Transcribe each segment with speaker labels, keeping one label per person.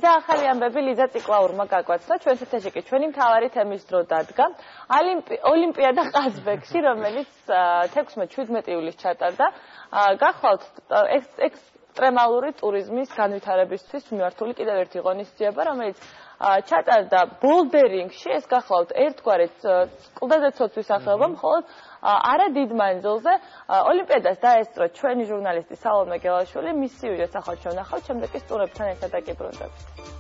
Speaker 1: და ახალი ამბები ლიზა ციკლაურმა გაგვაცნო ჩვენს ეთერში კი ჩვენი მთავარი თემის დრო დადგა ოლიმპიადა ყაზბეგში რომელიც 16-17 ივლისს ჩატარდა გახვალთ ექსტრემალური ტურიზმის განვითარებისთვის მიმართული კიდევ ერთი ღონისძიება რომელიც ჩატარდა ბოლდერინგში ეს გახლავთ ერთგვარი კლდეზე ცოცვის სახეობა მხოლოდ არა დიდ მანძილზე ოლიმპიადას დაესწრო ჩვენი ჟურნალისტი სალომე გელაშვილი მისი ვიდეოს ახლა ჩვენ ვნახავთ შემდეგ კი სტუმრებთან ერთად დაგიბრუნდებით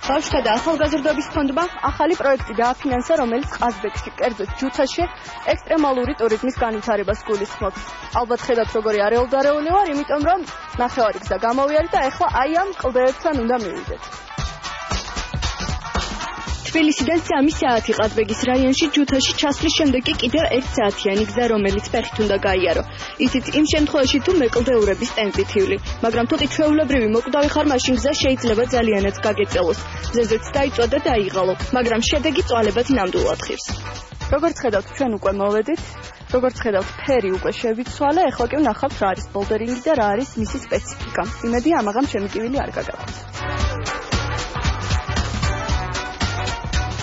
Speaker 2: ბავშვთა და ახალგაზრდობის ფონდმა ახალი პროექტი დააფინანსა, რომელიც ყაზბეგში, კერძოდ ჯუთაში, ექსტრემალური ტურიზმის განვითარებას გულისხმობს. ალბათ ხედავთ, როგორი არეულდარეული ვარ, იმიტომ რომ ნახევარი გზა გამოვიარეთ და ეხლა აი ამ კლდეებთან უნდა მივიდეთ. თბილისიდან 3 საათი ყაზბეგის რაიონში ჯუთაში ჩასვლის შემდეგ კი კიდევ 1 საათიანი გზა, რომელიც ფეხით უნდა გაიარო. ისიც იმ შემთხვევაში, თუ მეკლდეურების ტემპი თივლი. მაგრამ თუ კი ჩვეულებრივი მოკვდავი ხარ, მაშინ გზა შეიძლება ძალიანაც გაგეწელოს. მზეზეც დაიწვა და დაიღალო, მაგრამ შედეგი წვალებად ნამდვილად ხირს. როგორც ხედავთ, ჩვენ უკვე მოვედით, როგორც ხედავთ, ფერი უკვე შევიცვალე, ეხლა კი ვნახავთ რა არის ბოლდერინგი და რა არის მისი სპეციფიკა. იმედი ამაღამ ჩემი კივილი არ გაგაქვთ.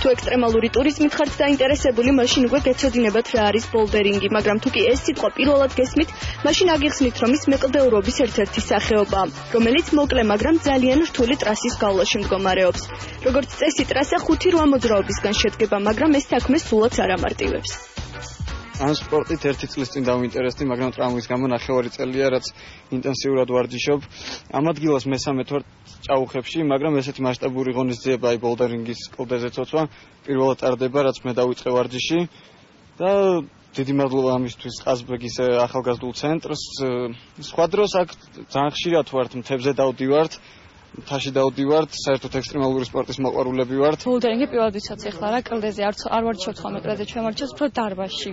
Speaker 2: თუ ექსტრემალური ტურიზმით ხართ დაინტერესებული, მაშინ უკვე გეცოდინებათ რა არის ბოლდერინგი, მაგრამ თუ კი ეს სიტყვა პირველად გესმით, მაშინ აგიხსნით, რომ ის მეკლდეურობის ერთ-ერთი სახეობაა, რომელიც მოკლე, მაგრამ ძალიან რთული ტრასის გავლაში მდგომარეობს. როგორც წესი, ტრასა 5-8 მოძრაობისგან შედგება, მაგრამ ეს საქმე სულაც არ ამარტივებს.
Speaker 3: ამ სპორტით 1 წლის წინ დავინტერესდი, მაგრამ ტრავმის გამო ნახევარი წელია, რაც ინტენსიურად ვარჯიშობ. ამ ადგილას მესამედ ვარ ჭაუხებში, მაგრამ ესეთი მასშტაბური ღონისძიება აი ბოლდერინგის კლდეზე ცოცვა პირველად ტარდება, რაც მე დავიწყე ვარჯიში და დიდი მადლობა ამისთვის ყაზბეგის ახალგაზრდულ ცენტრს. სხვა დროს აქ ძალიან ხშირად ვართ მთებზე დავდივართ. თაში დავდივართ, საერთოდ ექსტრემალური სპორტის მოყვარულები ვართ.
Speaker 4: ბოლდერინგი პირველად ვიცოდი ახლა რა კლდეზე არ ვარჩევთ ხოლმე კლდეზე, ჩვენ ვარჩევთ უფრო დარბაზში.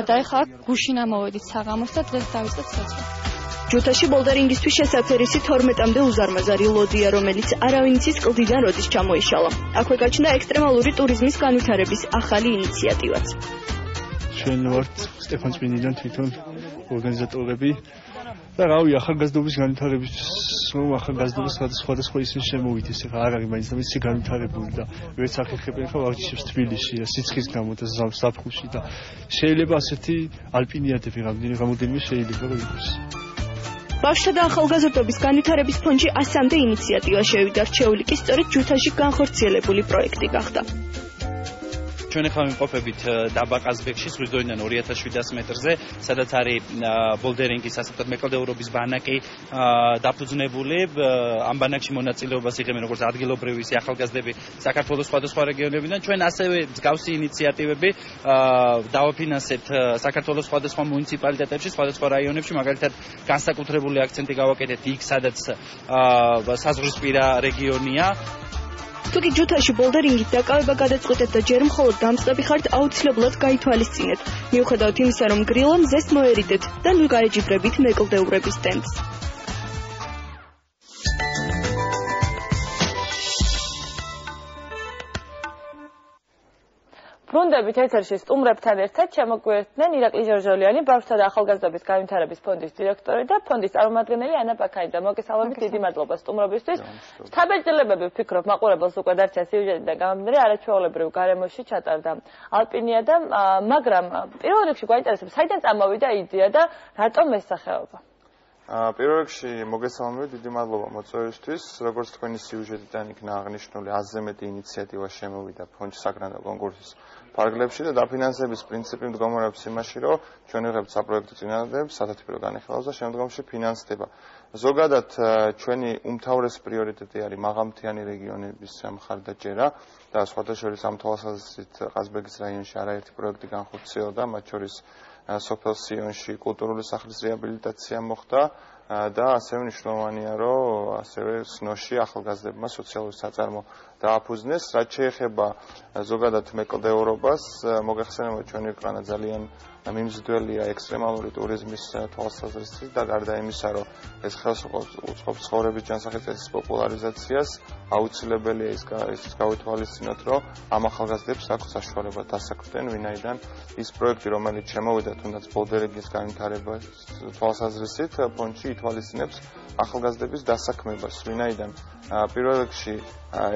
Speaker 4: და ეხლა გუშინ ამოვედით საღამოს და დღეს დავიწყეთ ცოცვა.
Speaker 2: ჯუთაში ბოლდერინგისთვის შესაძერისი 12-მდე უზარმაზარი ლოდია, რომელიც არავინ იცის კლდიდან როდის ჩამოიშალა. აქვე გაჩნდა ექსტრემალური ტურიზმის განვითარების ახალი ინიციატივაც.
Speaker 5: ჩვენ ვართ სტეფან წმინდიდან თვითონ ორგანიზატორები. და რავი, ახალგაზრდობის განვითარებისთვის, რომ ახალგაზრდობა სხვადასხვა ისინი შემოვიდეს, ახლა არ არის მაინც ისე განვითარებული და ვერც ახერხებენ ხა ვარჯიშებს თბილისში და სიცხის გამო და ზაფხულში და შეიძლება ასეთი ალპინიადები რამოდენიმე შეიძლება რომ იყოს.
Speaker 2: ბავშვთა და ახალგაზრდობის განვითარების ფონდში 100-მდე ინიციატივა შევიდა, რჩეული კი სწორედ ჯუთაში განხორციელებული პროექტი გახდა.
Speaker 6: ჩვენ ახლა ვიმყოფებით დაბა ყაზბეგში, ზღვისდონიდან 2700 მეტრზე, სადაც არის ბოლდერინგის ასეთად მეკლდეურობის ბანაკი დაფუძნებული. ამ ბანაკში მონაწილეობას იღებენ როგორც ადგილობრივი ისე ახალგაზრდები საქართველოს სხვადასხვა რეგიონებიდან. ჩვენ ასევე მსგავსი ინიციატივები დავაფინანსეთ საქართველოს სხვადასხვა მუნიციპალიტეტებში, სხვადასხვა რაიონებში, მაგალითად განსაკუთრებული აქცენტი გავაკეთეთ იქ, სადაც საზღვრისპირა რეგიონია.
Speaker 2: თუ კი ჯუთაში ბოლდერინგით დაკავება გადაწყვეტეთ და ჯერ მხოლოდ დამწყები ხართ, აუცილებლად გაითვალისწინეთ. მიუხედავად იმისა, რომ გრილა მზეს მოერიდეთ და ნუ გაეჯიბრებით მეკლდეურების ტემპს.
Speaker 1: ბრუნდებით ეთერში სტუმრებთან ერთად შემოგვიერთდნენ ირაკლი ჟორჟოლიანი, ბავშვთა და ახალგაზრდობის განვითარების ფონდის დირექტორი და ფონდის წარმომადგენელი ანა ბაქაიძე. მოგესალმებით, დიდი მადლობა სტუმრობისთვის. შთაბეჭდილებები ვფიქრობ მაყურებელს უკვე დარჩა სიუჟეტიდან გამომდინარე, არაჩვეულებრივ გარემოში ჩატარდა ალპინიადა, მაგრამ პირველ რიგში გვაინტერესებს, საიდან წამოვიდა იდეა და რატომ ეს სახეობა?
Speaker 7: პირველ რიგში მოგესალმებით, დიდი მადლობა მოწვევისთვის. როგორც თქვენი სიუჟეტიდან იქნა აღნიშნული, 100-ზე მეტი ინიციატივა შემოვიდა ფონდში საგრანდო კონკურსის ფარგლებში და დაფინანსების პრინციპი მდგომარეობს იმაში, რომ ჩვენ ვიღებთ საპროექტო წინადადებს, სათათბირო განიხილავს და შემდგომში ფინანსდება. ზოგადად ჩვენი უმთავრესი პრიორიტეტი არის მაღალმთიანი რეგიონების მხარდაჭერა და სხვათა შორის ამ თვალსაზრისით ყაზბეგის რაიონში არაერთი პროექტი განხორციელდა, მათ შორის სოფელ სიონში კულტურული სახლის რეაბილიტაცია მოხდა და ასევე მნიშვნელოვანია, რომ ასევე სნოში ახალგაზრდებმა სოციალური საწარმო დააფუძნეს. რაც შეეხება ზოგადად მეკლდეურობას, მოგეხსენება ჩვენი ქვეყანა ძალიან მიმზიდველია ექსტრემალური ტურიზმის თვალსაზრისით და გარდა იმისა, რომ ეს ხელსუწყობს ცხოვრების ჯანსაღი პოპულარიზაციას, აუცილებელია ის გავითვალისწინოთ, რომ ამ ახალგაზრდებს აქვს საშუალება დასაქმდნენ, ვინაიდან ის პროექტი, რომელიც შემოვიდა თუნდაც ბოლდერინგის განვითარებას თვალსაზრისით, ფონდში ითვალისწინებს ახალგაზრდების დასაქმებას, ვინაიდან პირველ რიგში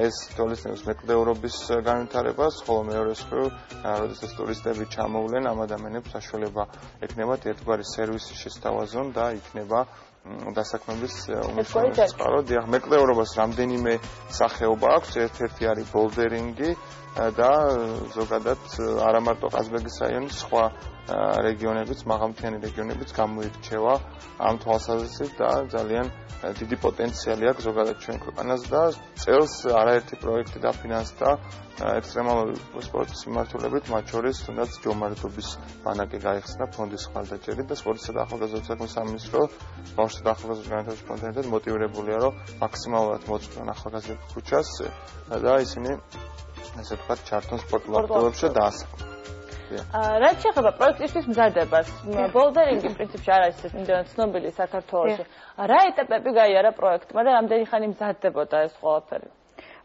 Speaker 7: ეს ითვალისწინებს მეკვლეურობის განვითარებას, ხოლო მეორე მხრივ, როდესაც ტურისტები ჩამოვლენ, ამ ადამიანებს საშუალება ექნებათ ერთგვარი სერვისის შესთავაზონ და იქნება დასაქმების უმნიშვნელოვანესი წყარო. დიახ, მეკვლეურობას რამდენიმე სახეობა აქვს, ერთ-ერთი არის ბოლდერინგი და ზოგადად არა მარტო ყაზბეგის რაიონის სხვა რეგიონებიც, მაღალმთიანი რეგიონებიც გამოირჩევა ამ თვალსაზრისით და ძალიან დიდი პოტენციალი აქვს ზოგადად ჩვენ ქვეყანას და წელს არაერთი პროექტი დაფინანსდა ექსტრემალური სპორტის მიმართულებით, მათ შორის თუნდაც ჯომართობის ბანაკი გაიხსნა ფონდის მხარდაჭერით და სპორტისა და ახალგაზრდობის საქმის სამინისტრო ბავშვთა და ახალგაზრდობის განვითარების ფონდთან მოტივირებულია, რომ მაქსიმალურად მოწყვეტონ ახალგაზრდების ქუჩას და ისინი ასე ვთქვათ, ჩართონ სპორტულ აქტივობებში და დაასაქმონ.
Speaker 1: რაც შეეხება პროექტისთვის მზადებას, ბოლდერინგი პრინციპში არ არის იმდენად ცნობილი საქართველოში. რა ეტაპები გაიარა პროექტმა და რამდენი ხანი მზადდებოდა ეს ყველაფერი?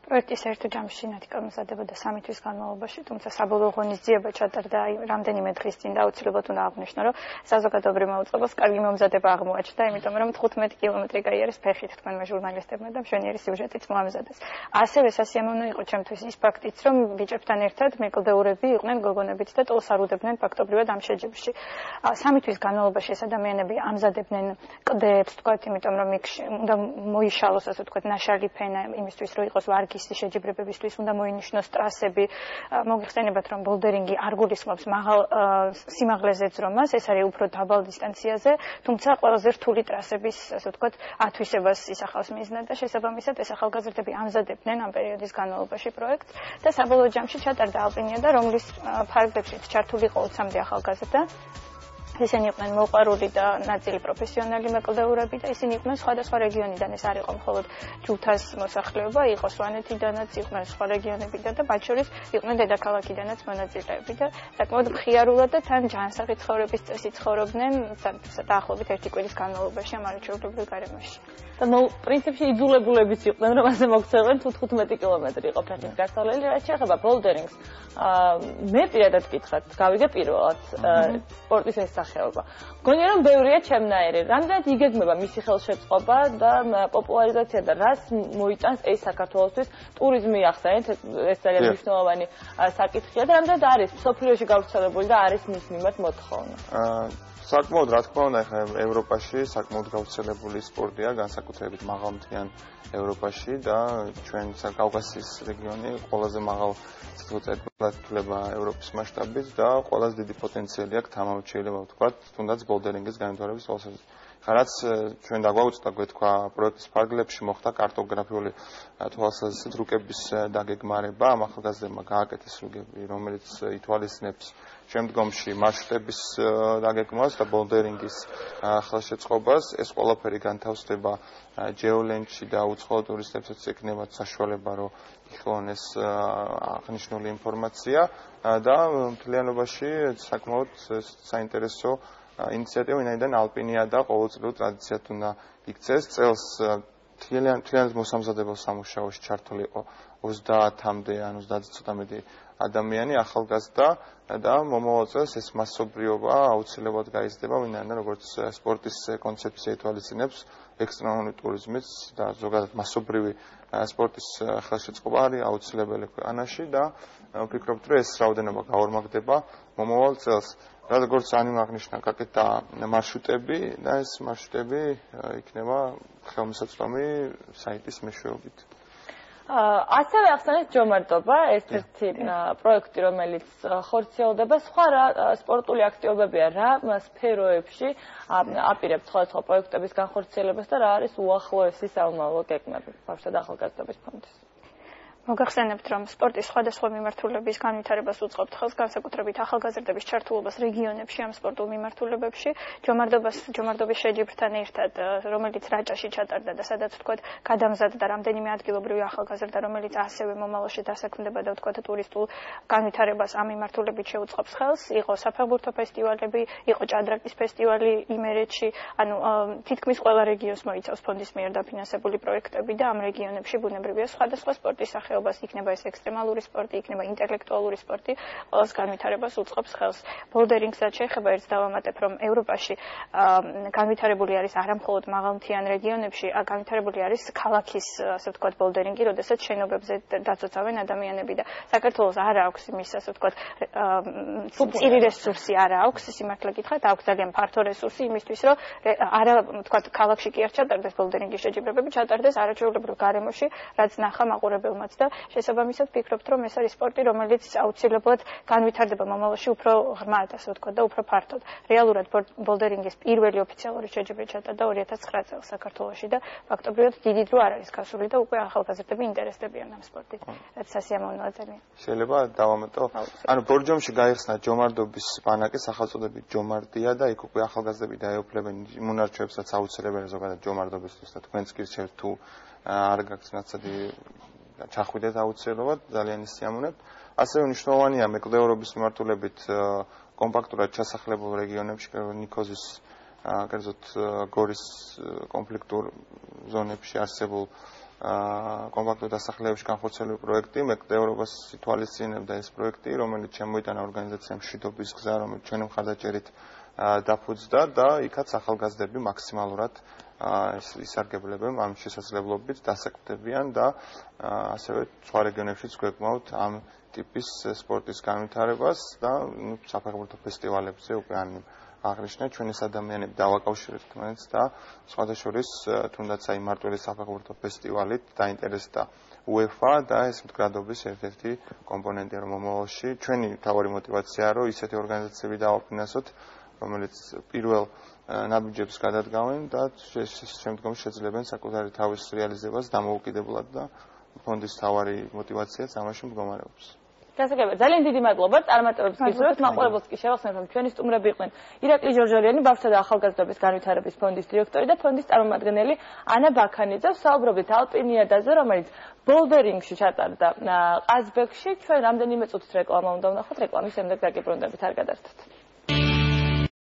Speaker 8: პროექტის ერთ ჯამში ნათიკა მზადდებოდა 3 თვის განმავლობაში, თუმცა საბოლოო ღონისძიება ჩატარდა რამდენიმე დღის წინ და აუცილებლად უნდა აღვნიშნო, რომ საზოგადოებრივ მოუწყებას კარგი მომზადება აღმოაჩნდა, იმიტომ რომ 15 კილომეტრი გაიარეს ფეხით თქვენმა ჟურნალისტებმა და მშვენიერი სიუჟეტიც მოამზადეს. ასევე სასიამოვნო იყო ჩემთვის ის ფაქტიც, რომ ბიჭებთან ერთად მეკვლეურები იყვნენ გოგონებიც და ტოლს არ უდებდნენ ფაქტობრივად ამ შეჯიბრში. 3 თვის განმავლობაში ეს ადამიანები ამზადებდნენ კლდეებს, თქვათ, იმიტომ რომ იქ უნდა მოიშალოს, ასე ვთქვათ, ნაშალი ფენა იმისთვის, რომ იყოს ვარგი შეჯიბრებებისთვის უნდა მოინიშნოს ტრასები. მოგიხსენებათ, რომ ბოლდერინგი არ გულისხმობს მაღალ სიმაღლეზე ძრომას, ეს არის უფრო დაბალ დისტანციაზე, თუმცა ყველაზე რთული ტრასების, ასე ვთქვათ, ათვისებას ისახავს მიზნად და შესაბამისად ეს ახალგაზრდები ამზადებდნენ ამ პერიოდის განმავლობაში პროექტს და საბოლოო ჯამში ჩატარდა ალპინიადა, რომლის ფარგლებშიც ჩართული იყო 20 ახალგაზრდა. ისინი იყვნენ მოყვარული და ნაწილი პროფესიონალი მეკვლეურები და ისინი იყვნენ სხვადასხვა რეგიონიდან. ეს არ იყო მხოლოდ ჯუთას მოსახლეობა, იყო სვანეთიდანაც, იყვნენ სხვა რეგიონებიდან და მათ შორის იყვნენ დედაქალაქიდანაც მონაწილეები და საკმაოდ მხიარულად და თან ჯანსაღი ცხოვრების წესით ცხოვრობდნენ დაახლოებით 1 კვირის განმავლობაში ამ არაჩვეულებრივ გარემოში.
Speaker 1: და პრინციპში იძულებულებიც იყვნენ, რომ ასე მოქცევენ თუ 15 კილომეტრი იყო ფეხით გასავლელი. რაც შეეხება ბოლდერინგს, მე პირადად გითხრათ, გავიგე პირველად სპორტის ეს სახეობა. მგონია რომ ბევრია ჩემნაირი. რამდენად იგეგმება მისი ხელშეწყობა და პოპულარიზაცია და რას მოიტანს ეს საქართველოსთვის ტურიზმი ახსენეთ, ეს ძალიან მნიშვნელოვანი საკითხია და რამდენად არის მსოფლიოში გავრცელებული და არის მის მიმართ მოთხოვნა.
Speaker 7: საკმაოდ რა თქმა უნდა, ხა ევროპაში საკმაოდ გავრცელებული სპორტია, განსაკუთრებით მაღალმთიან ევროპაში და ჩვენ კავკასიის რეგიონი ყველაზე მაღალ ციტატელად ითვლება ევროპის მასშტაბით და ყველაზე დიდი პოტენციალი აქვს თამამად შეიძლება ვთქვათ, თუნდაც ბოლდერინგის განვითარების თვალსაზრისით. რაც ჩვენ დაგვაუწყდა გვეთქვა პროექტის ფარგლებში მოხდა კარტოგრაფიული თვალსაზრისით რუკების დაგეგმარება, ამ ახალგაზრდებმა გააკეთეს რუკები, რომელიც ითვალისწინებს შემდგომში მარშრუტების დაგეგმვას და ბოლდერინგის ხელშეწყობას. ეს ყველაფერი განთავსდება ჯეოლენჯში და უცხოელ ტურისტებსაც ექნებათ საშუალება, რომ იხილონ ეს აღნიშნული ინფორმაცია და მთლიანობაში საკმაოდ საინტერესო ინიციატივა, ვინაიდან ალპინიადა ყოველწლიურ ტრადიციად უნდა იქცეს. წელს მთლიანად მოსამზადებელ სამუშაოში ჩართული იყო 30-მდე ან 30-ზე ცოტა მეტი ადამიანი, ახალგაზრდა და მომავალ წელს ეს მასობრივობა აუცილებლად გაიზრდება, ვინაიდან როგორც სპორტის კონცეფცია ითვალისწინებს ექსტრემალური ტურიზმის და ზოგადად მასობრივი სპორტის ხელშეწყობა არის აუცილებელი ქვეყანაში და ვფიქრობთ, რომ ეს რაოდენობა გაორმაგდება მომავალ წელს. როგორც აღნიშნა გაკეთდა მარშრუტები და ეს მარშრუტები იქნება ხელმისაწვდომი საიტის მეშვეობით.
Speaker 1: ასევე ახსენეთ ჯომარტობა, ერთ-ერთი პროექტი, რომელიც ხორციელდება. სხვა რა სპორტული აქტივობებია, რა სფეროებში აპირებთ სხვადასხვა პროექტების განხორციელებას და რა არის უახლოესი საომავლო გეგმები ბავშვთა და ახალგაზრდობის ფონდის?
Speaker 8: მოგახსენებთ, რომ სპორტის სხვადასხვა მიმართულების განვითარებას უწყობთ ხელს, განსაკუთრებით ახალგაზრდების ჩართულობას რეგიონებში ამ სპორტულ მიმართულებებში, ჯომარდობის შეჯიბრთან ერთად, რომელიც რაჭაში ჩატარდა და სადაც ვთქვათ, გადამზადდა რამდენიმე ადგილობრივი ახალგაზრდა, რომელიც ასევე მომავალში დასაქმდება და ვთქვათ, ტურისტულ განვითარებას ამ მიმართულებით შეუწყობს ხელს, იყო საფეხბურთო ფესტივალები, იყო ჭადრაკის ფესტივალი იმერეთში, ანუ თითქმის ყველა რეგიონს მოიცავს ფონდის მიერ დაფინანსებული პროექტები და ამ რეგიონებში ბუნებრივია სხვადასხვა სპორტის სახეობას, იქნება ეს ექსტრემალური სპორტი, იქნება ინტელექტუალური სპორტი, ყველას განვითარებას უწყობს ხელს. ბოლდერინგსაც შეეხება ერთს დავამატებ, რომ ევროპაში განვითარებული არის არა მხოლოდ მაღალმთიან რეგიონებში, განვითარებული არის ქალაქის, ასე ვთქვათ, ბოლდერინგი, როდესაც შენობებზე დაწოცავენ ადამიანები და საქართველოს არ აქვს იმის, ასე ვთქვათ, წირი რესურსი არ აქვს, სიმართლე გითხრათ, აქვს ძალიან ფართო რესურსი იმისთვის, რომ არა, ვთქვათ, ქალაქში კი არ ჩატარდეს ბოლდერინგის შეჯიბრებები, ჩატარდეს არაჩვეულებრივ გარემოში, რაც ნახა მაყურებელმაც და შესაბამისად ვფიქრობთ, რომ ეს არის სპორტი, რომელიც აუცილებლად განვითარდება მომავალში უფრო ღრმად, ასე ვთქვათ, და უფრო ფართოდ. რეალურად ბოლდერინგის პირველი ოფიციალური შეჯიბრი ჩატარდა 2009 წელს საქართველოში და ფაქტობრივად დიდი დრო არ არის გასული და უკვე ახალგაზრდები ინტერესდებიან ამ სპორტით, რაც სასიამოვნოა ძალიან.
Speaker 7: შეიძლება დავამატო? ანუ ბორჯომში გაიხსნა ჯომარდობის ბანაკი, სახელწოდებით ჯომარდია და იქ უკვე ახალგაზრდები დაეუფლებენ მონარჩვებსაც აუცილებელია ზოგადად ჯომარდობისთვის და თქვენც კი რჩევთ თუ არ გაქვს ნაცადი ჩახვიდეთ აუცილებლად, ძალიან ისიამოვნებთ. ასევე მნიშვნელოვანია მეკლდეურობის მიმართულებით კომპაქტურად ჩასახლებულ რეგიონებში, ნიქოზის, კერძოდ გორის კონფლიქტურ ზონებში არსებულ კომპაქტურ დასახლებებში განხორციელებული პროექტი, მეკლდეურობას ითვალისწინებდა ეს პროექტი, რომელიც შემოიტანა ორგანიზაციამ მშვიდობის გზა, რომელიც ჩვენი მხარდაჭერით დაფუძნდა და იქაც ახალგაზრდები მაქსიმალურად ისარგებლებენ ამ შესაძლებლობით დასაქმდებიან და ასევე სხვა რეგიონებშიც გვეკმაოთ ამ ტიპის სპორტის განვითარებას და საფეხბურთო ფესტივალებზე უკვე აღნიშნე ჩვენი ადამიანები დავაკავშირეთ თმანეთს და სხვადასხვის თუნდაც აი მარტველი საფეხბურთო ფესტივალით დაინტერესდა UEFA და ეს მდგრადობის ერთ-ერთი კომპონენტია რომ მომავალში ჩვენი მთავარი მოტივაციაა რომ ისეთი ორგანიზაციები დავაფინანსოთ რომელიც პირველ ნაბიჯებს გადადგავენ და შემდგომში შეძლებენ საკუთარი თავის რეალიზებას დამოუკიდებლად და ფონდის მთავარი მოტივაციაც ამაში მდგომარეობს.
Speaker 1: გასაგებია, ძალიან დიდი მადლობა წარმატებებს გისურვებთ. მაყურებელს კი შევახსენებ, რომ ჩვენი სტუმრები იყვნენ ირაკლი ჟორჟორიანი, ბავშვთა და ახალგაზრდობის განვითარების ფონდის დირექტორი და ფონდის წარმომადგენელი ანა ბაქანიძე. საუბრობთ ალპინიადაზე, რომელიც ბოლდერინგში ჩატარდა ყაზბეგში. ჩვენ რამდენიმე წუთის რეკლამა უნდა ვნახოთ, რეკლამის შემდეგ დაგიბრუნდებით, არ გადარდეთ.